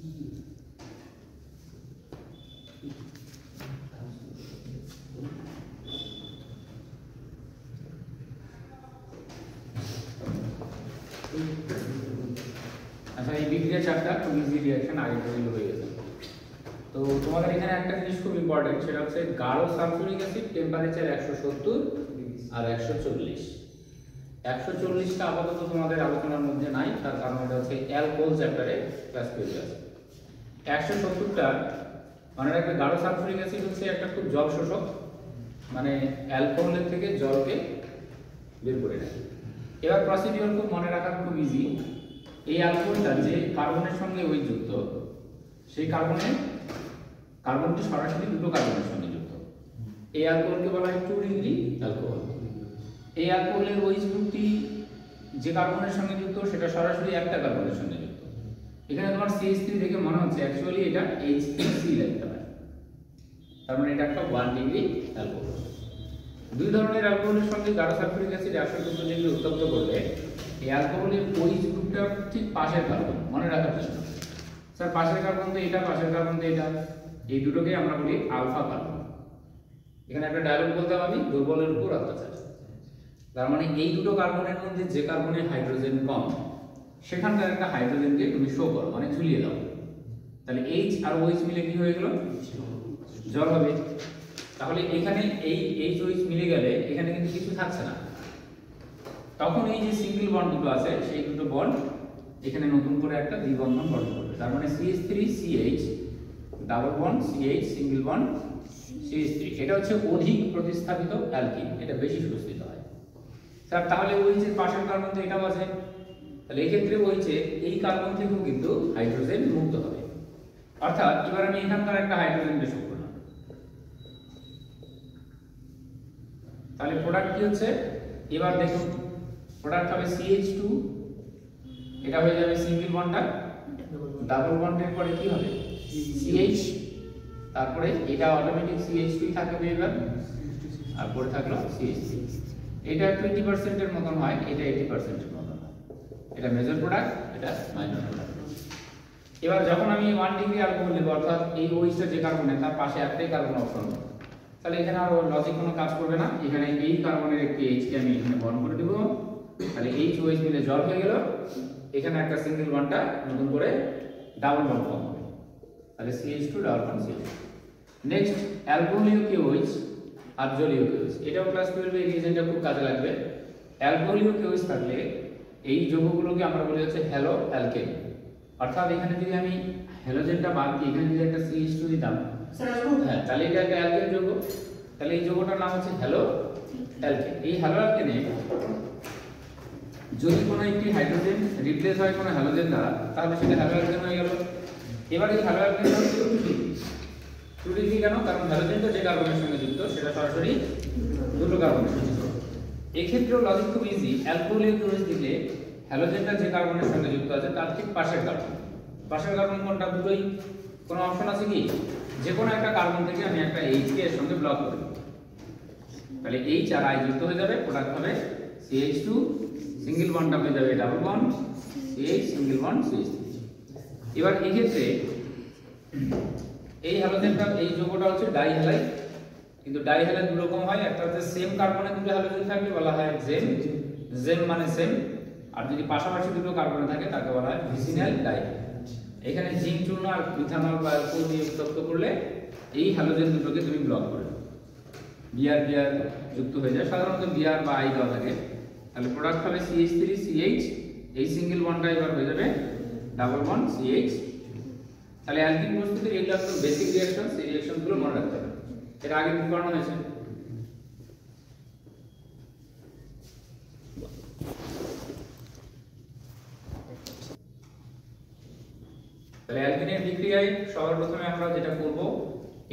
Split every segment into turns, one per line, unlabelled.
আচ্ছা, এই বিক্রিয়া চারটা খুব ইজি রিঅ্যাকশন আগে তৈরি হয়ে গেছে। তো তোমাদের এখানে একটা জিনিস খুব ইম্পর্টেন্ট, সেটা হচ্ছে গাঢ় সালফিউরিক অ্যাসিড টেম্পারেচার 170 আর 140। 140টা আপাতত তোমাদের আলোচনার মধ্যে নাই, তার কারণ এটা হচ্ছে অ্যালকোহল চ্যাপ্টারে ক্লাস 12 আছে। 170টা মানে একটা গাঢ় সালফিউরিক অ্যাসিড হচ্ছে একটা খুব জল শোষক, মানে অ্যালকোহলের থেকে জলকে বের করে নেয়। এবার প্রসিডিওর খুব মনে রাখার খুব ইজি। এই অ্যালকোহলটা যে কার্বনের সঙ্গে ওই যুক্ত, সেই কার্বনটি সরাসরি দুটো কার্বনের সঙ্গে যুক্ত। এই অ্যালকোহলকে বলা হয় 2 ডিগ্রি অ্যালকোহল। এই অ্যালকোহলের OH গ্রুপটি যে কার্বনের সঙ্গে যুক্ত সেটা সরাসরি একটা কার্বনের সঙ্গে যুক্ত। এখানে তোমার CH3 দেখে মনে হচ্ছে অ্যাকচুয়ালি এটা H3C লিখতে হয়, তার মানে এটা একটা 1 ডিগ্রি অ্যালকোহল। দুই ধরনের অ্যালকোহলের সঙ্গে গাঢ় সালফিউরিক অ্যাসিড 170 ডিগ্রি উত্তপ্ত করলে এই অ্যালকোহলের OH গ্রুপটা ঠিক পাশের কার্বন, মনে রাখার জন্য স্যার পাশের কার্বন তো এটা, পাশের কার্বন তো এটা, এই দুটোকে আমরা বলি আলফা কার্বন। এখানে একটা ডায়লগ বলতে আমি দুর্বলের উপর অত্যাচার। তার মানে এই দুটো কার্বনের মধ্যে যে কার্বনের হাইড্রোজেন কম, সেখানকার একটা হাইড্রোজেনকে তুমি শো করো, মানে ঝুলিয়ে দাও। তাহলে H আর OH মিলে কি হয়ে গেল? জল হবে। তাহলে এখানে এই H-OH মিলে গেলে এখানে কিন্তু কিছু থাকছে না। তখন এই যে সিঙ্গেল বন্ড দুটো আছে, সেই দুটো বন্ড এখানে নতুন করে একটা দ্বিবন্ধন গঠন করবে। তার মানে CH3CH double bond CH single bond CH3, এটা হচ্ছে অধিক প্রতিস্থাপিত অ্যালকিন, এটা বেশি সুস্থিত হয়। স্যার তাহলে OH এর পাশের কার্বন তো এটাও আছে, তাহলে এই ক্ষেত্রে OH এই কার্বন থেকেও কিন্তু হাইড্রোজেন মুক্ত হবে। অর্থাৎ এবার আমি এখানকার একটা হাইড্রোজেনকে শো করলাম, তাহলে প্রোডাক্ট কি হচ্ছে? এবার দেখুন প্রোডাক্ট হবে CH2, এটা হয়ে যাবে সিঙ্গেল বন্ডটা, ডাবল বন্ডের পরে কি হবে? CH, তারপরে এটা অটোমেটিক CH2 থাকবে এবার, আর পরে থাকলো CH3। এটা 20% এর মতন হয়, এটা 80% এর মতন হয়। এটা মেজর প্রোডাক্ট, এটা মাইনর প্রোডাক্ট। এবার যখন আমি 1 ডিগ্রি অ্যালকোহল নেব, অর্থাৎ এই OH যে কার্বনে তার পাশে একটাই কার্বন অপশন, তাহলে এখানে আর লজিক কোনো কাজ করবে না। এখানে এই কার্বনের একটি H কে আমি এখানে বন্ড করে দেব, তাহলে H-OH মিলে জল হয়ে গেল। এখানে একটা সিঙ্গেল বন্ডটা নতুন করে ডাবল বন্ড ফর্ম হবে, তাহলে CH2 double bond CH2। Next অ্যালকোহলীয় KOH আর জলীয় KOH, এটাও ক্লাস 12 এই রিজনটা খুব কাজে লাগবে। অ্যালকোহলীয় KOH থাকলে এই যৌগগুলোকে আমরা বলি হচ্ছে হ্যালো অ্যালকেন। অর্থাৎ এখানে যদি আমি হ্যালোজেনটা বাদ দিই, এখানে যদি একটা CH2 দিতাম, হ্যাঁ, তাহলে এটা একটা অ্যালকেন যৌগ। তাহলে এই যৌগটার নাম হচ্ছে হ্যালো অ্যালকেন। এই হ্যালো অ্যালকেনে যদি কোনো একটি হাইড্রোজেন রিপ্লেস হয় কোনো হ্যালোজেন দ্বারা, তাহলে সেটা হ্যালো অ্যালকেন হয়ে গেল। এবার এই হ্যালো অ্যালকেনটা 2 ডিগ্রি কেন? কারণ হ্যালোজেনটা যে কার্বনের সঙ্গে যুক্ত সেটা সরাসরি দুটো কার্বনের সঙ্গে যুক্ত। এই ক্ষেত্রেও লজিক খুব ইজি। অ্যালকোহলীয় KOH দিলে হ্যালোজেনটা যে কার্বনের সঙ্গে যুক্ত আছে তার ঠিক পাশের কার্বন, পাশের কার্বন কোনটা? দুটোই। কোনো অপশন আছে কি? যে কোনো একটা কার্বন থেকে আমি একটা H কে এর সঙ্গে ব্লক করে দেব, তাহলে H আর I যুক্ত হয়ে যাবে, প্রোডাক্ট হবে CH2, সিঙ্গেল বন্ডটা হয়ে যাবে double bond CH single bond CH3। এবার এই ক্ষেত্রে এই হ্যালোজেনটা, এই যৌগটা হচ্ছে ডাইহ্যালাইড, কিন্তু ডাইহ্যালাইড দুই রকম হয়। একটা হচ্ছে সেম কার্বনে দুটো হ্যালোজেন থাকলে বলা হয় জেম, জেম মানে সেম, আর যদি পাশাপাশি দুটো কার্বনে থাকে তাকে বলা হয় ভিসিনাল ডাইহ্যালাইড। এখানে জিঙ্ক চূর্ণ আর ইথানল বা অ্যালকোহল দিয়ে উত্তপ্ত করলে এই হ্যালোজেন দুটোকে তুমি ব্লক করে দাও, বিআর যুক্ত হয়ে যায়। সাধারণত বিআর বা আই দেওয়া থাকে। তাহলে প্রোডাক্ট হবে CH3CH, এই সিঙ্গেল বন্ডটা এবার হয়ে যাবে ডাবল বন্ড CH। তাহলে অ্যালকিন প্রস্তুতির এগুলো একদম বেসিক রিঅ্যাকশন, সেই রিঅ্যাকশনগুলো মনে রাখতে হবে। এটা আগে কি করানো হয়েছে? তাহলে অ্যালকিনের বিক্রিয়ায় সবার প্রথমে আমরা যেটা করব,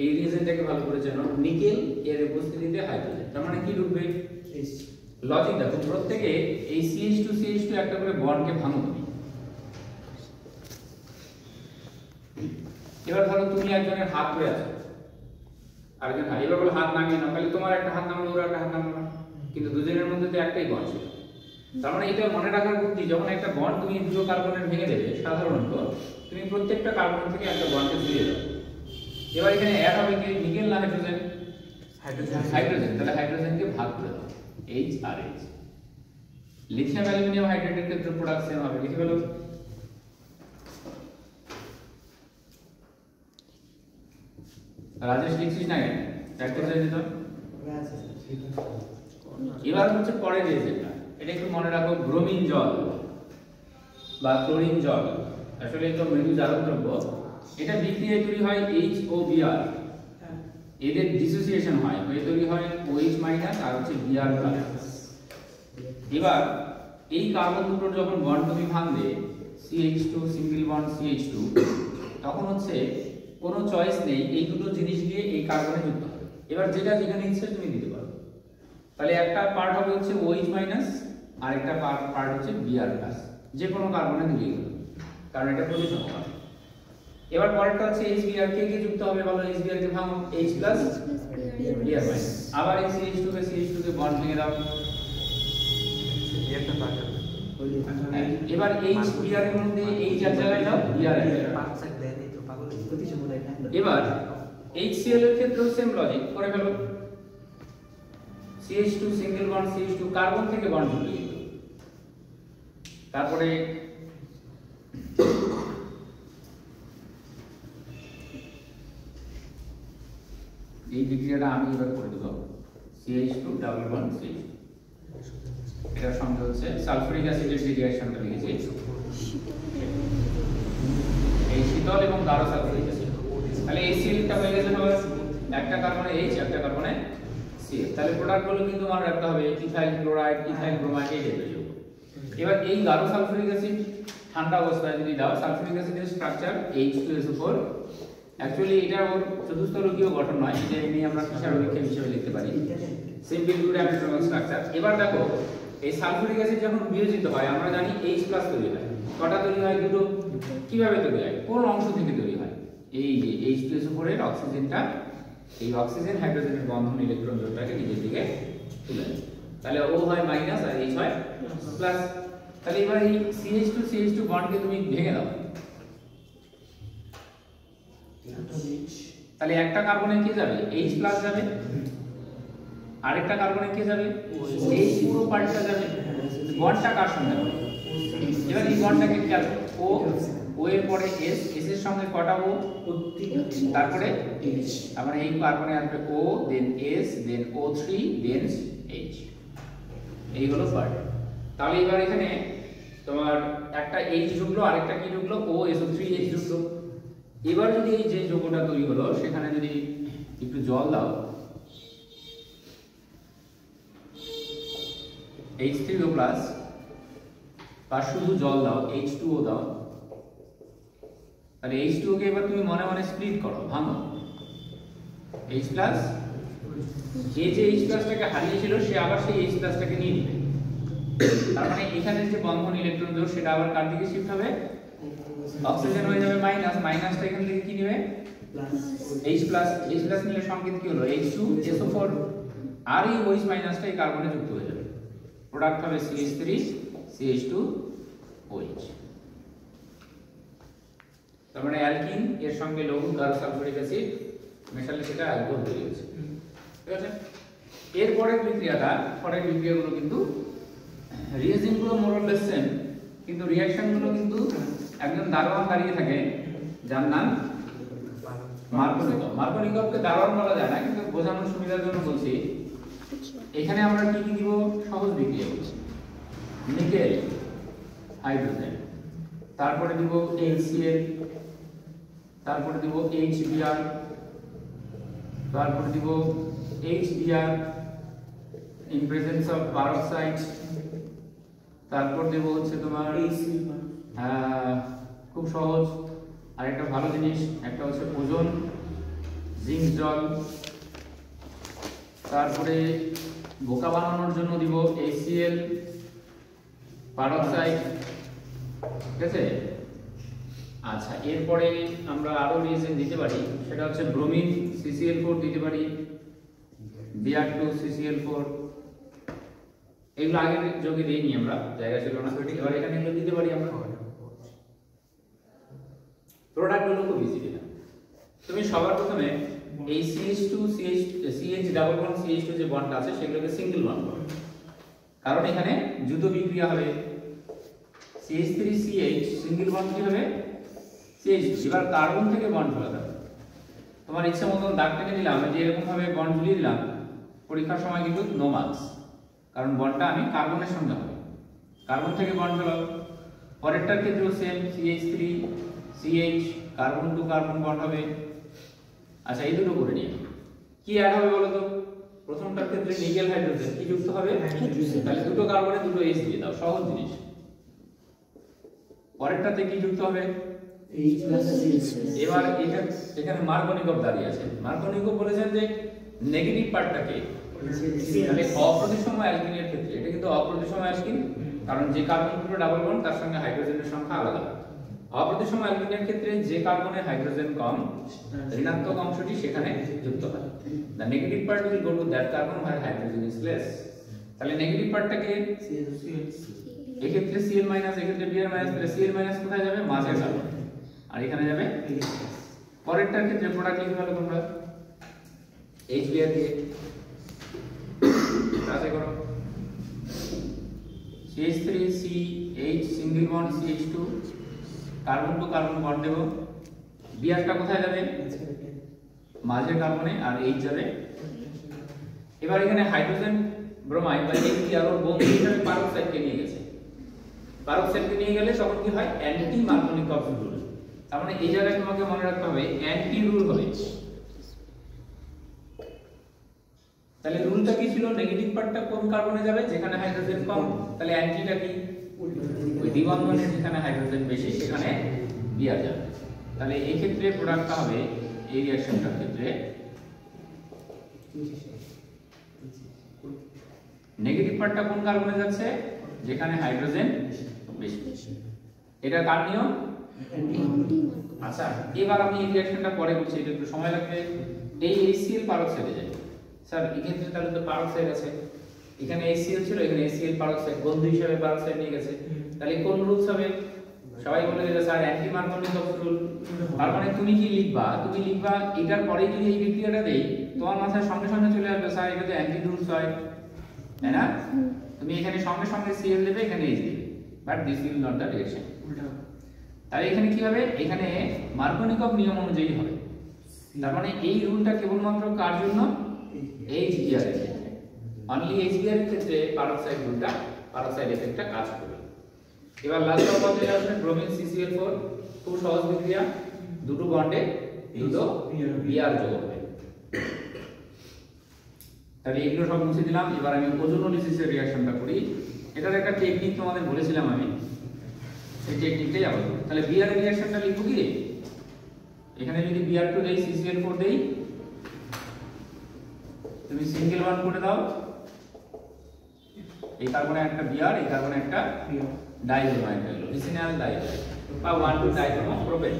এই রিএজেন্টটাকে ভালো করে জানো। নিকেল এর উপস্থিতিতে হাইড্রোজেন, তার মানে কি ঢুকবে? লজিক দেখো, প্রত্যেকে এই CH2 একটা করে বন্ডকে ভাঙো তুমি। এবার ধরো তুমি একজনের হাত ধরে আছো, আরেকজন হাত, এবার বলে হাত নামিয়ে নাও, তাহলে তোমার একটা হাত নামলো, ওর একটা হাত নামলো না, কিন্তু দুজনের মধ্যে তো একটাই বন্ড ছিল। তার মানে এটা মনে রাখার বুদ্ধি, যখন একটা বন্ড তুমি দুটো কার্বনের ভেঙে দেবে, সাধারণত তুমি প্রত্যেকটা কার্বন থেকে একটা বন্ডকে সরিয়ে দাও। এবার এখানে অ্যাড হবে কি নিকেল না হাইড্রোজেন? হাইড্রোজেন। তাহলে হাইড্রোজেনকে ভাগ করে দাও, H আর H। লিথিয়াম অ্যালুমিনিয়াম হাইড্রেটের ক্ষেত্রে প্রোডাক্ট সেম হবে, লিখে ফেলো। রাজেশ লিখছিস না কেন? প্র্যাকটিস হয়ে যেত। এবার হচ্ছে পরের রিয়েজেন্টটা, এটা একটু মনে রাখো, ব্রোমিন জল বা ক্লোরিন জল, আসলে এটা মৃদু জারক দ্রব্য। এটা বিক্রিয়ায় তৈরি হয় HOBr, এদের ডিসোসিয়েশন হয়, হয়ে তৈরি হয় OH মাইনাস আর হচ্ছে Br প্লাস। এবার এই কার্বন দুটোর যখন বন্ড তুমি ভাঙবে, CH2 সিঙ্গেল বন্ড CH2, তখন হচ্ছে কোনো চয়েস নেই, এই দুটো জিনিস দিয়ে এই কার্বনে যুক্ত হবে। এবার যেটা যেখানে ইচ্ছে তুমি দিতে পারো। তাহলে একটা পার্ট হবে হচ্ছে OH মাইনাস আর একটা পার্ট হচ্ছে Br প্লাস, যে কোনো কার্বনে দিলেই হলো, কারণ এটা প্রতিসম হবে। এবার পরেরটা হচ্ছে HBr, কে কে যুক্ত হবে বলো? HBr কে ভাঙো, H প্লাস Br মাইনাস, আবার এই CH2 কে বন্ড ভেঙে দাও। এবার HBr এর মধ্যে H এক জায়গায় দাও, Br এক জায়গায়। এবার HCl এর ক্ষেত্রেও সেম লজিক করে ফেলো, CH2 single bond CH2 carbon থেকে বন্ড যুক্ত, তারপরে এই বিক্রিয়াটা আমি এবার করে দেব, CH2 ডাবল বন্ড CH2, এটার সঙ্গে হচ্ছে সালফুরিক অ্যাসিডের যে রিঅ্যাকশনটা লিখেছি, এই শীতল এবং গাঢ় সালফুরিক অ্যাসিড। তাহলে এই সিলটা হয়ে গেছে সবার, একটা কার্বনে H একটা কার্বনে Cl। তাহলে প্রোডাক্টগুলো কিন্তু মনে রাখতে হবে, ইথাইল ক্লোরাইড, ইথাইল ব্রোমাইড, এই টাইপের যোগ। এবার এই গাঢ় সালফুরিক অ্যাসিড ঠান্ডা অবস্থায় যদি দাও, সালফুরিক অ্যাসিডের স্ট্রাকচার H2SO4। অ্যাকচুয়ালি এটা ওর চতুস্তরকীয় গঠন নয়, এটা এমনি আমরা কিসার অভিক্ষেপ হিসেবে লিখতে পারি, সিম্পল গুড অ্যামিড্রোমাল স্ট্রাকচার। এবার দেখো এই সালফুরিক অ্যাসিড যখন বিয়োজিত হয়, আমরা জানি H+ তৈরি হয়। কটা তৈরি হয়? দুটো। কিভাবে তৈরি হয়? কোন অংশ থেকে তৈরি হয়? এই যে H2SO4 এর অক্সিজেনটা, এই অক্সিজেন হাইড্রোজেনের বন্ধন ইলেকট্রন জোড়টাকে নিজের দিকে তুলে নেয়। তাহলে O হয় মাইনাস আর H হয় প্লাস। তাহলে এবার এই CH2 বন্ডকে তুমি ভেঙে দাও, তাহলে একটা কার্বনে কি যাবে? H+ যাবে, আরেকটা কার্বনে কি যাবে? H পুরো পাল্টা যাবে। বন্ডটা কার সঙ্গে হবে? এবার এই বন্ডটাকে খেয়াল করো, O এর পরে S, S এর সঙ্গে কটা O? তারপরে H, তারপরে এই কার্বনে আসবে O, দেন S, দেন O3, দেন H। এই হলো পার্ট। তাহলে এবার এখানে তোমার একটা H ঢুকলো, আরেকটা কি ঢুকলো? OSO3H ঢুকলো। এবার যদি এই যে যৌগটা তৈরি হলো, সেখানে যদি একটু জল দাও, H3O+, বা শুধু জল দাও, H2O দাও, তাহলে H2O কে এবার তুমি মনে মনে স্প্লিট করো, ভাঙো। H+, যে H+টাকে হারিয়েছিল সে আবার সেই H+টাকে নিয়ে নেবে। তার মানে এখানে যে বন্ধন ইলেকট্রন জোড়, সেটা আবার কার দিকে শিফট হবে? অক্সিজেন হয়ে যাবে মাইনাস, মাইনাসটা এখান থেকে কি নেবে? H+, H+ নিলে সংকেত কি হলো? H2SO4, আর এই OH মাইনাসটা এই কার্বনে যুক্ত হয়ে যাবে, প্রোডাক্ট হবে CH3 CH2OH। তার মানে অ্যালকিন এর সঙ্গে লঘু গাঢ় সালফুরিক অ্যাসিড মেশালে সেটা অ্যালকোহল তৈরি হচ্ছে, ঠিক আছে? এর পরের বিক্রিয়াগুলো কিন্তু রিয়েজেন্টগুলো মোরলেস সেম, কিন্তু রিঅ্যাকশনগুলো কিন্তু একজন দারোয়ান দাঁড়িয়ে থাকে, যার নাম মার্কোনিকভ। মার্কোনিকভকে দারোয়ান বলা যায় না, কিন্তু বোঝানোর সুবিধার জন্য বলছি। এখানে আমরা কি কি দিব? সহজ বিক্রিয়া বলছি, নিকেল হাইড্রোজেন, তারপরে দিব HCl, তারপরে দিব HBr, তারপরে দিব HBr in presence of peroxide, তারপর দেব হচ্ছে তোমার খুব সহজ আরেকটা ভালো জিনিস, একটা হচ্ছে ওজোন, জিঙ্ক জল, তারপরে বোকা বানানোর জন্য দিব HCl, পেরক্সাইড, ঠিক আছে? আচ্ছা, এরপরে আমরা আরো রিয়েজেন্ট দিতে পারি, সেটা হচ্ছে ব্রোমিন CCl4 দিতে পারি, Br2 CCl4। এগুলো আগে যোগে দিইনি আমরা, জায়গা ছিল না, এবার এখানে এগুলো দিতে পারি আমরা। প্রোডাক্ট গুলো খুব ইজি দিলাম। তুমি সবার প্রথমে এই CH2 CH double bond CH2 যে বন্ড আছে সেগুলোকে সিঙ্গেল বন্ড করো, কারণ এখানে যুদ্ধ বিক্রিয়া হবে। CH3CH সিঙ্গেল বন্ড কি হবে CH2। এবার কার্বন থেকে বন্ড ফেলা দাও, তোমার ইচ্ছা মতন দাগ টেনে দিলাম, যে এরকম ভাবে বন্ড ঝুলিয়ে দিলাম, পরীক্ষার সময় কিন্তু নো মার্কস, কারণ বন্ডটা আমি কার্বনের সঙ্গে হবে। কার্বন থেকে বন্ড ফেলাও। পরেরটার ক্ষেত্রেও same, CH3CH carbon two carbon bond হবে। আচ্ছা, এই দুটো করে নিয়ে কি অ্যাড হবে বলো তো? প্রথমটার ক্ষেত্রে নিকেল হাইড্রোজেন কি যুক্ত হবে, তাহলে দুটো কার্বনে দুটো H দিয়ে দাও, সহজ জিনিস। পরেরটাতে কি যুক্ত হবে, এবার এখানে মার্কনিকভ দাঁড়িয়ে আছে। মার্কনিকভ বলেছেন যে নেগেটিভ পার্টটাকে, তাহলে অপ্রতিসম অ্যালকিনের ক্ষেত্রে এটা কিন্তু অপ্রতিসম অ্যালকিন, কারণ যে কার্বন দুটো ডাবল বন্ড তার সঙ্গে হাইড্রোজেনের সংখ্যা আলাদা। অপ্রতিসম অ্যালকিনের ক্ষেত্রে যে কার্বনে হাইড্রোজেন কম, ঋণাত্মক অংশটি সেখানে যুক্ত হয়। the negative part will go to that carbon where hydrogen is less। তাহলে নেগেটিভ পার্টটাকে এক্ষেত্রে Cl মাইনাস, এক্ষেত্রে Br মাইনাস, তাহলে Cl মাইনাস কোথায় যাবে, মাঝে কার্বন, আর এখানে যাবে। পরেরটার ক্ষেত্রে প্রোডাক্ট লিখতে পারো তোমরা HBr দিয়ে কাছে করো, CH3CH single bond CH2 carbon two carbon bond দেব। বিআরটা কোথায় যাবে, মাঝের কার্বনে, আর H যাবে। এবার এখানে হাইড্রোজেন ব্রোমাইড বা HBr ওর বন্ধু হিসেবে পারক্সাইডকে নিয়ে গেছে। পারক্সাইডকে নিয়ে গেলে তখন কি হয়, অ্যান্টি মার্কনিকভ রুল। তার মানে এই জায়গায় তোমাকে মনে রাখতে হবে অ্যান্টি রুল হবে। তাহলে রুলটা কি ছিল, নেগেটিভ পার্টটা কোন কার্বনে যাবে, যেখানে হাইড্রোজেন কম, তাহলে অ্যান্টিটা কি, ওই দ্বিবন্ধনে যেখানে হাইড্রোজেন বেশি সেখানে Br যাবে। তাহলে এই ক্ষেত্রে প্রোডাক্টটা হবে, এই রিঅ্যাকশনটার ক্ষেত্রে নেগেটিভ পার্টটা কোন কার্বনে যাচ্ছে, যেখানে হাইড্রোজেন বেশি। এটা কার নিয়ম? আচ্ছা, এবার আমি এই রিঅ্যাকশনটা পরে করছি, এটা একটু সময় লাগবে। এই HCl পারক্সাইডে যায়। স্যার এই ক্ষেত্রে তাহলে তো পারক্সাইড আছে, এখানে HCl ছিল, এখানে HCl পারক্সাইড বন্ধু হিসেবে পারক্সাইড নিয়ে গেছে, তাহলে কোন রুলস হবে? সবাই বলে দিলে স্যার অ্যান্টি মার্কনিকভ রুল। তার মানে তুমি কি লিখবা, তুমি লিখবা এটার পরে যদি এই বিক্রিয়াটা দেই, তোমার মাথায় সঙ্গে সঙ্গে চলে আসবে স্যার এটা তো অ্যান্টি রুলস হয়, তাই না? তুমি এখানে সঙ্গে সঙ্গে Cl দেবে, এখানে H দেবে, but this will not the reaction. তাহলে এখানে কি হবে, এখানে মার্কনিকভ নিয়ম অনুযায়ী হবে। তার মানে এই রুলটা কেবলমাত্র কার জন্য, HBr এর ক্ষেত্রে, অনলি HBr এর ক্ষেত্রে পারক্সাইড রুলটা, পারক্সাইড এফেক্টটা কাজ করবে। এবার লাস্ট পর্যায়ে আসবে ব্রোমিন CCl4, খুব সহজ বিক্রিয়া, দুটো বন্ডে দুটো Br যোগ হবে। তাহলে এগুলো সব মুছে দিলাম। এবার আমি ওজোনোলিসিসের রিঅ্যাকশনটা করি। এটার একটা টেকনিক তোমাদের বলেছিলাম আমি, এই টেকনিকটাই আবার করি। তাহলে Br এর রিঅ্যাকশনটা লিখব কি, এখানে যদি Br2 দেই, CCl4 দেই, তুমি সিঙ্গেল বন্ড করে দাও, এই কার্বনে একটা Br, এই কার্বনে একটা ডাইব্রোমাইড হলো, লিথিয়াম ডাইব্রোমাইড বা 1,2 ডাইব্রোমোপ্রোপেন।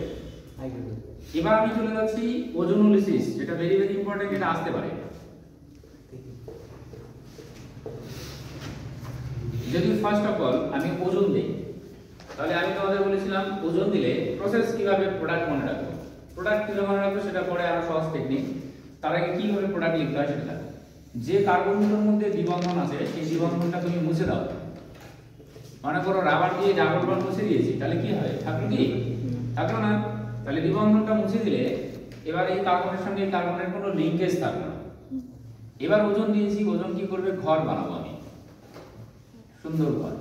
এবার আমি চলে যাচ্ছি ওজোনোলিসিস, যেটা ভেরি ভেরি ইম্পর্টেন্ট, এটা আসতে পারে। যদি ফার্স্ট অফ অল আমি ওজন দেই, তাহলে আমি তোমাদের বলেছিলাম ওজন দিলে প্রসেস কিভাবে প্রোডাক্ট মনে রাখবো। প্রোডাক্ট কিভাবে মনে রাখবো সেটা পরে আরো সহজ টেকনিক। তার আগে কিভাবে প্রোডাক্ট লিখতে হয় সেটা দেখো। যে কার্বনগুলোর মধ্যে দ্বিবন্ধন আছে সেই দ্বিবন্ধনটা তুমি মুছে দাও। মনে করো রাবার দিয়ে ডাবল বন্ড মুছে দিয়েছি, তাহলে কি হয়, থাকলো কি, থাকলো না। তাহলে দ্বিবন্ধনটা মুছে দিলে এবার এই কার্বনের সঙ্গে এই কার্বনের কোনো লিংকেজ থাকলো না। এবার ওজন দিয়েছি, ওজন কি করবে, ঘর বানাবো আমি, সুন্দর ঘর,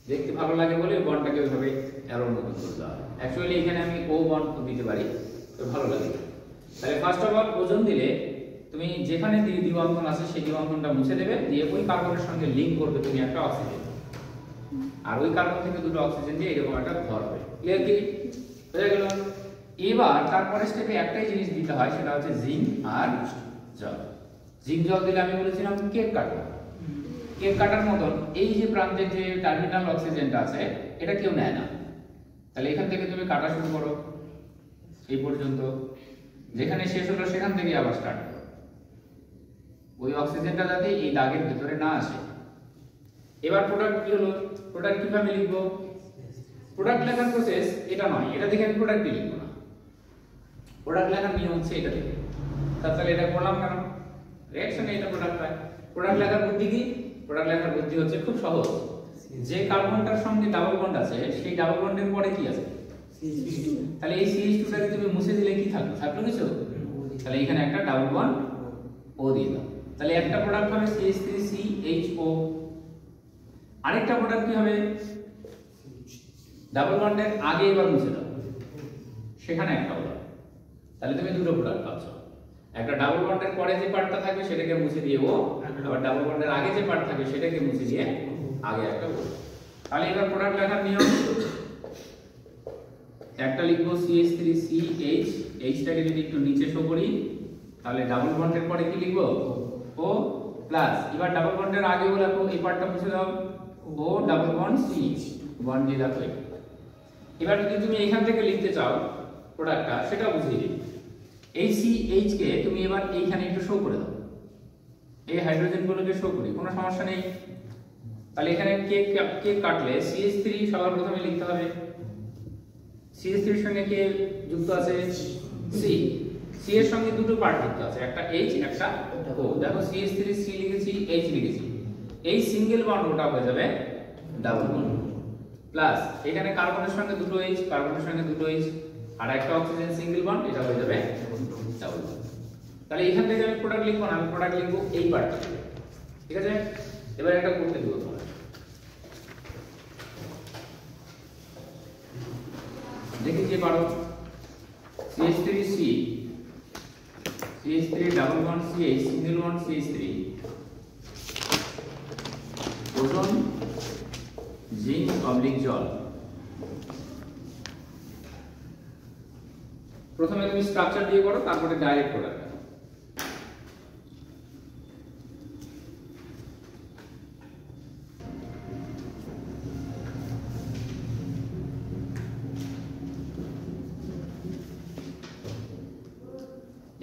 দেখতে ভালো লাগে বলে বন্ডটাকে ওইভাবে অ্যারোর মতো করতে হয়। অ্যাকচুয়ালি এখানে আমি ও বন্ড দিতে পারি, তো ভালো লাগে। তাহলে ফার্স্ট অফ অল ওজন দিলে তুমি যেখানে দ্বিবন্ধন আছে সেই দ্বিবন্ধনটা মুছে দেবে, দিয়ে ওই কার্বনের সঙ্গে লিংক করবে তুমি একটা অক্সিজেন, আর ওই কার্বন থেকে দুটো অক্সিজেন দিয়ে এরকম একটা ঘর হবে। ক্লিয়ার কি, হয়ে গেল? এবার তারপরে স্টেপে একটাই জিনিস দিতে হয়, সেটা হচ্ছে জিঙ্ক আর জল। জিঙ্ক জল দিলে আমি বলেছিলাম কেক কাটবো, কেক কাটার মতন এই যে প্রান্তের যে টার্মিনাল অক্সিজেনটা আছে এটা কেউ নেয় না। তাহলে এখান থেকে তুমি কাটা শুরু করো, এই পর্যন্ত, যেখানে শেষ হলো সেখান থেকে আবার স্টার্ট করো। ওই অক্সিজেনটা যাতে এই দাগের ভেতরে না আসে। এবার প্রোডাক্ট কি হলো, প্রোডাক্ট কিভাবে লিখবো, প্রোডাক্ট লেখার প্রসেস এটা নয়, এটা দেখে আমি প্রোডাক্ট লিখব না। প্রোডাক্ট লেখার নিয়ম হচ্ছে এটা দেখে। তাহলে এটা করলাম কেন? রিঅ্যাকশনে এটা প্রোডাক্ট হয়। প্রোডাক্ট লেখার বুদ্ধি কি? প্রোডাক্ট লেখার বুদ্ধি হচ্ছে খুব সহজ। যে কার্বনটার সঙ্গে ডাবল বন্ড আছে সেই ডাবল বন্ডের পরে কি আছে? CH2। তাহলে এই CH2টাকে তুমি মুছে দিলে কি থাকলো? থাকলো কিছু? তাহলে এখানে একটা ডাবল বন্ড ও দিয়ে দাও। তাহলে একটা প্রোডাক্ট হবে CH3CHO, আরেকটা প্রোডাক্ট কি হবে? ডাবল বন্ডের আগে এবার মুছে দাও, সেখানে একটা হলো। তাহলে তুমি দুটো প্রোডাক্ট পাচ্ছ। একটা ডাবল বন্ডের পরে যে পার্টটা থাকবে সেটাকে মুছে দিয়ে ও, আবার ডাবল বন্ডের আগে যে পার্ট থাকবে সেটাকে মুছে দিয়ে আগে একটা ও। তাহলে এবার প্রোডাক্ট লেখার নিয়ম, একটা লিখবো CH3CH, এইচটাকে যদি একটু নিচে শো করি তাহলে ডাবল বন্ডের পরে কি লিখবো? ও প্লাস, এবার ডাবল বন্ডের আগে ও লেখো, এই পার্টটা মুছে দাও, O double bond CH, bond দিয়ে দাও। এবার যদি তুমি এখান থেকে লিখতে চাও প্রোডাক্টটা, সেটা বুঝিয়ে দিই। এই CH কে তুমি এবার এইখানে একটু শো করে দাও, এই হাইড্রোজেনগুলোকে শো করি, কোনো সমস্যা নেই। তাহলে এখানে কে কাটলে CH3 সবার প্রথমে লিখতে হবে। CH3 এর সঙ্গে কে যুক্ত আছে? C। C এর সঙ্গে দুটো পার্ট যুক্ত আছে, একটা H একটা O। দেখো CH3 C লিখেছি, H লিখেছি, এই সিঙ্গেল বন্ড ওটা হয়ে যাবে ডাবল বন্ড। প্লাস এখানে কার্বনের সঙ্গে দুটো H, কার্বনের সঙ্গে দুটো H, আর একটা অক্সিজেন সিঙ্গেল বন্ড, এটা হয়ে যাবে ডাবল বন্ড। তাহলে এখান থেকে আমি প্রোডাক্ট লিখবো না, আমি প্রোডাক্ট লিখবো এই পার্টটা, ঠিক আছে? এবার এটা করতে দিব তোমরা, দেখি যে পারো। CH3C, CH3 double bond CH, single bond CH3, ozone zinc oblique জল। প্রথমে তুমি স্ট্রাকচার দিয়ে করো, তারপরে ডাইরেক্ট প্রোডাক্ট।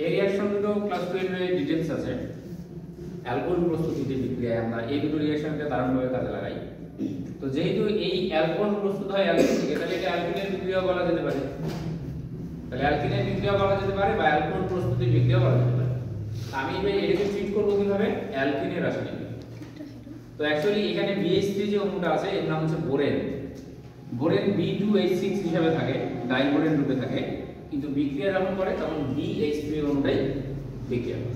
এই রিঅ্যাকশন দুটো ক্লাস 12 এর ডিটেইলস আছে। অ্যালকোহল প্রস্তুতিতে বিক্রিয়ায় আমরা এই দুটো রিঅ্যাকশনকে দারুণভাবে কাজে লাগাই। তো যেহেতু এই অ্যালকোহল প্রস্তুত হয় অ্যালকিন থেকে, তাহলে এটা অ্যালকিনের বিক্রিয়া বলা যেতে পারে। তাহলে অ্যালকিনের বিক্রিয়া বলা যেতে পারে বা অ্যালকোহল প্রস্তুতির বিক্রিয়া বলা যেতে পারে। আমি এটাকে ট্রিট করব কিভাবে? অ্যালকিনের রাসায়নিক। তো অ্যাকচুয়ালি এখানে BH3 যে অণুটা আছে এর নাম হচ্ছে বোরেন। বোরেন B2H6 হিসেবে থাকে, ডাইবোরেন রূপে থাকে, কিন্তু বিক্রিয়া যখন করে তখন BH3 অণুটাই বিক্রিয়া করে।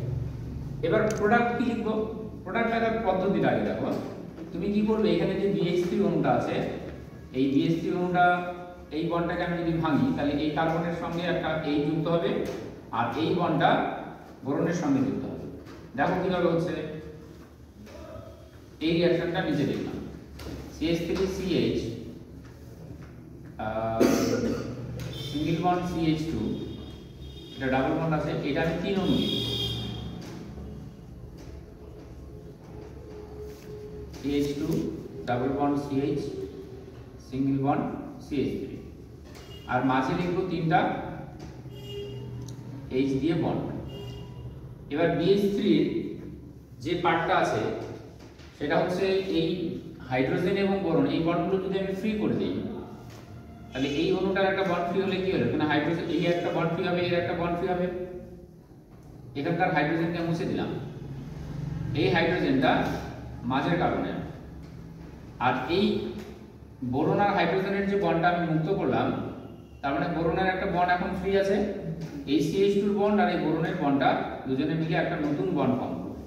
এবার প্রোডাক্ট কি লিখবো? প্রোডাক্ট লেখার পদ্ধতিটা আগে দেখো। তুমি কি করবে, এখানে যে BH3 অণুটা আছে, এই BH3 অণুটা, এই বন্ডটাকে আমি যদি ভাঙি তাহলে এই কার্বনের সঙ্গে একটা এই যুক্ত হবে, আর এই বন্ডটা বোরনের সঙ্গে যুক্ত হবে। দেখো কিভাবে হচ্ছে। এই রিঅ্যাকশনটা নিচে দেখলাম, CH3CH সিঙ্গেল বন্ড CH2, এটা ডাবল বন্ড আছে, এটা আমি 3 অণু নিই, CH2 double bond CH single bond CH3, আর মাঝে লিখবো 3টা H দিয়ে বন্ড। এবার BH3 এর যে পার্টটা আছে সেটা হচ্ছে এই হাইড্রোজেন এবং বোরন, এই বন্ডগুলো যদি আমি ফ্রি করে দিই তাহলে এই অণুটার একটা বন্ড ফ্রি হলে কি হলো? এখানে হাইড্রোজেন, এই একটা বন্ড ফ্রি হবে, এর একটা বন্ড ফ্রি হবে। এখানকার হাইড্রোজেনকে মুছে দিলাম, এই হাইড্রোজেনটা মাঝের কারণে, আর এই বোরন আর হাইড্রোজেনের যে বন্ডটা আমি মুক্ত করলাম, তার মানে বোরনের একটা বন্ড এখন ফ্রি আছে, এই CH2 এর বন্ড আর এই বোরনের বন্ডটা দুজনে মিলে একটা নতুন বন্ড ফর্ম করবে।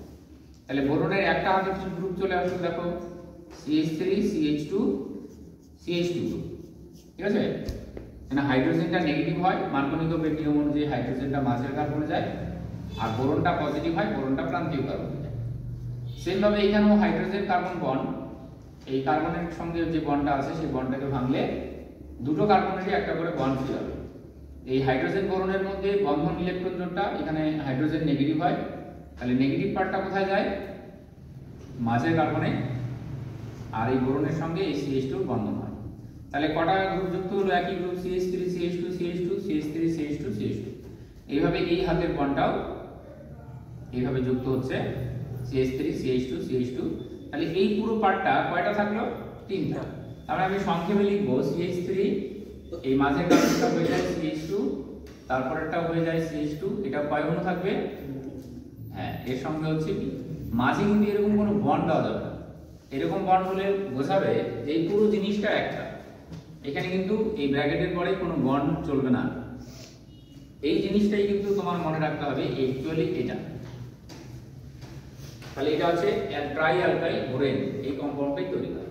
তাহলে বোরনের একটা হাইড্রোজেন গ্রুপ চলে আসলো, দেখো CH3 CH2 CH2 গ্রুপ, ঠিক আছে? এখানে হাইড্রোজেনটা নেগেটিভ হয়, মার্কোনিকোভের নিয়ম অনুযায়ী হাইড্রোজেনটা মাঝের কার্বনে যায়, আর বোরনটা পজিটিভ হয়, বোরনটা প্রান্তীয় কার্বনে যায়। সেম ভাবে এখানেও হাইড্রোজেন কার্বন বন্ড, এই কার্বনের সঙ্গে যে বন্ডটা আছে সেই বন্ডটাকে ভাঙলে দুটো কার্বনেরই একটা করে বন্ড ফ্রি হবে। এই হাইড্রোজেন বোরনের মধ্যে বন্ধন ইলেকট্রন জোড়টা, এখানে হাইড্রোজেন নেগেটিভ হয়, তাহলে নেগেটিভ পার্টটা কোথায় যায়? মাঝের কার্বনে, আর এই বোরনের সঙ্গে এই CH2 বন্ধন হয়। তাহলে কটা গ্রুপ যুক্ত হলো? একই group, CH3 CH2 CH2 CH3 CH2 CH2। এইভাবে এই হাতের বন্ডটাও এইভাবে যুক্ত হচ্ছে, CH3 CH2 CH2। তাহলে এই পুরো পার্টটা কয়টা থাকলো? 3টা। তাহলে আমি সংক্ষেপে লিখবো CH3, এই মাঝের কার্বনটা হয়ে যায় CH2, তারপরেরটা হয়ে যায় CH2, এটা কয় অনু থাকবে? হ্যাঁ, এর সঙ্গে হচ্ছে কি মাঝে কিন্তু এরকম কোনো বন্ড দেওয়া যাবে না। এরকম বন্ড হলে বোঝাবে যে এই পুরো জিনিসটা একটা, এখানে কিন্তু এই ব্র্যাকেটের পরে কোনো বন্ড চলবে না। এই জিনিসটাই কিন্তু তোমার মনে রাখতে হবে অ্যাকচুয়ালি এটা। তাহলে এটা হচ্ছে ট্রাই অ্যালকাইল বোরেন, এই কম্পাউন্ডটাই তৈরি করে।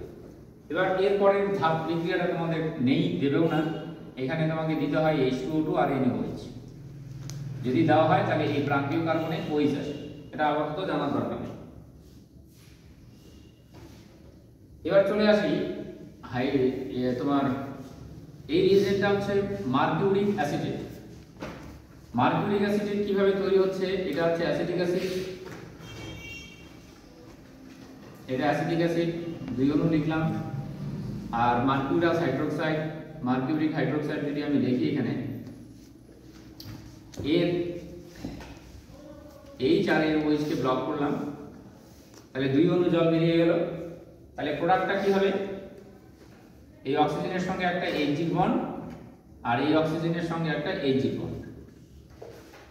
এবার এর পরের ধাপ বিক্রিয়াটা তোমাদের নেই, দেবেও না, এখানে তোমাকে দিতে হয় H2O2 আর NaOH। যদি দেওয়া হয় তাহলে এই প্রান্তীয় কার্বনে OH আসে, এটা আপাতত জানার দরকার নেই। এবার চলে আসি তোমার এই রিয়েজেন্টটা হচ্ছে মার্কিউরিক অ্যাসিটেট। মার্কিউরিক অ্যাসিটেট কিভাবে তৈরি হচ্ছে? এটা হচ্ছে অ্যাসিটিক অ্যাসিড, এটা অ্যাসিটিক অ্যাসিড, 2 অণু লিখলাম। আর মার্কিউরাস হাইড্রোক্সাইড, মার্কিউরিক হাইড্রোক্সাইড যদি আমি দেখি এখানে এর H আর এর OH কে ব্লক করলাম, তাহলে 2 অণু জল বেরিয়ে গেল। তাহলে প্রোডাক্টটা কি হবে? এই অক্সিজেনের সঙ্গে একটা Hg বন্ড আর এই অক্সিজেনের সঙ্গে একটা Hg বন্ড।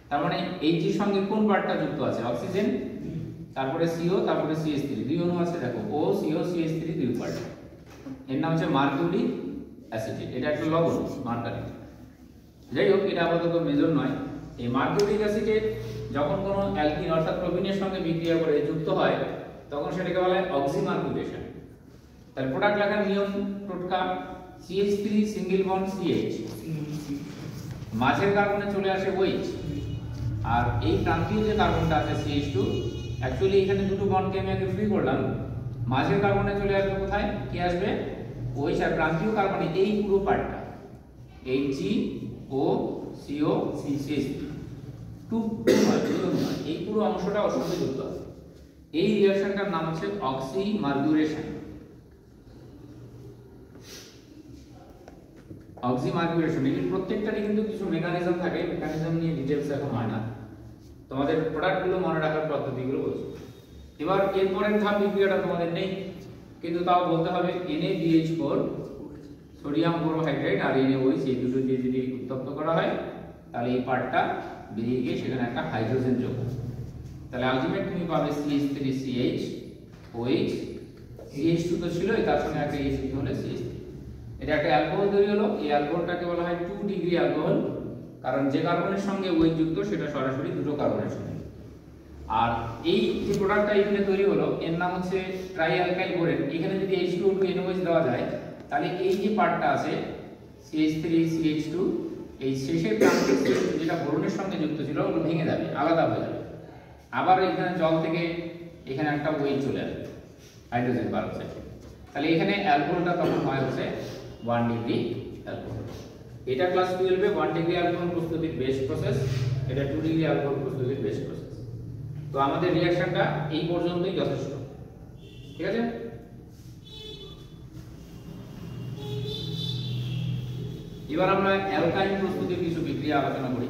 তার মানে Hg এর সঙ্গে কোন পার্টটা যুক্ত আছে? অক্সিজেন, তারপরে CO, তারপরে CH3, 2 অণু আছে দেখো, O CO CH3 2 পার্ট। এর নাম হচ্ছে মার্কিউরিক অ্যাসিটেট, এটা একটা লবণ মার্কারি। যাই হোক, এটা আপাতত মেজর নয়। এই মার্কিউরিক অ্যাসিটেট যখন কোনো অ্যালকিন অর্থাৎ প্রোপিনের সঙ্গে বিক্রিয়া করে যুক্ত হয় তখন সেটাকে বলা হয় অক্সিমার্কিউরেশন। তাহলে প্রোডাক্ট লেখার নিয়ম টোটকা, CH3 সিঙ্গেল বন্ড CH, মাঝের কার্বনে চলে আসে OH, আর এই প্রান্তীয় যে কার্বনটা আছে CH2, অ্যাকচুয়ালি এখানে দুটো বন্ডকে আমি আগে ফ্রি করলাম, মাঝের কার্বনে চলে আসবে কোথায়? কি আসবে? OH, আর প্রান্তীয় কার্বনে এই পুরো পার্টটা Hg O CO CH3 এই পুরো অংশটা ওর সঙ্গে যুক্ত আছে। এই রিঅ্যাকশনটার নাম হচ্ছে অক্সিমার্কিউরেশন। অক্সিমার্কিউরেশন এর প্রত্যেকটারই কিন্তু কিছু মেকানিজম থাকে, মেকানিজম নিয়ে ডিটেইলস এখন হয় না, তোমাদের প্রোডাক্টগুলো মনে রাখার পদ্ধতিগুলো বলছি। এবার এর পরের ধাপ বিক্রিয়াটা তোমাদের নেই, কিন্তু তাও বলতে হবে NaBH4 সোডিয়াম বোরোহাইড্রেট আর NaOH এই দুটো দিয়ে যদি উত্তপ্ত করা হয় তাহলে এই পার্টটা বেরিয়ে গিয়ে সেখানে একটা হাইড্রোজেন যোগ হবে। তাহলে আলটিমেট তুমি পাবে CH3CH OH, CH2 তো ছিলই, তার সঙ্গে একটা H হলে CH3। এটা একটা অ্যালকোহল তৈরি হলো। এই অ্যালকোহলটাকে বলা হয় 2 ডিগ্রি অ্যালকোহল, কারণ যে কার্বনের সঙ্গে OH যুক্ত সেটা সরাসরি দুটো কার্বনের সঙ্গে। আর এই যে প্রোডাক্টটা এখানে তৈরি হলো এর নাম হচ্ছে ট্রাই অ্যালকাইল বোরেন। এখানে যদি H2O2 NaOH দেওয়া যায় তাহলে এই যে পার্টটা আছে CH3 CH2, এই শেষের প্রান্তিক যেটা বোরনের সঙ্গে যুক্ত ছিল ওগুলো ভেঙে যাবে, আলাদা হয়ে যাবে। আবার এখানে জল থেকে এখানে একটা OH চলে আসবে, হাইড্রোজেন পারঅক্সাইড। তাহলে এখানে অ্যালকোহলটা তখন হয় হচ্ছে 1 ডিগ্রি অ্যালকোহল। এটা ক্লাস 12 এ 1 ডিগ্রি অ্যালকোহল প্রস্তুতির বেস্ট প্রসেস, এটা 2 ডিগ্রি অ্যালকোহল প্রস্তুতির বেস্ট প্রসেস। তো আমাদের রিঅ্যাকশনটা এই পর্যন্তই যথেষ্ট, ঠিক আছে? এবার আমরা অ্যালকাইন প্রস্তুতির কিছু বিক্রিয়া আলোচনা করি।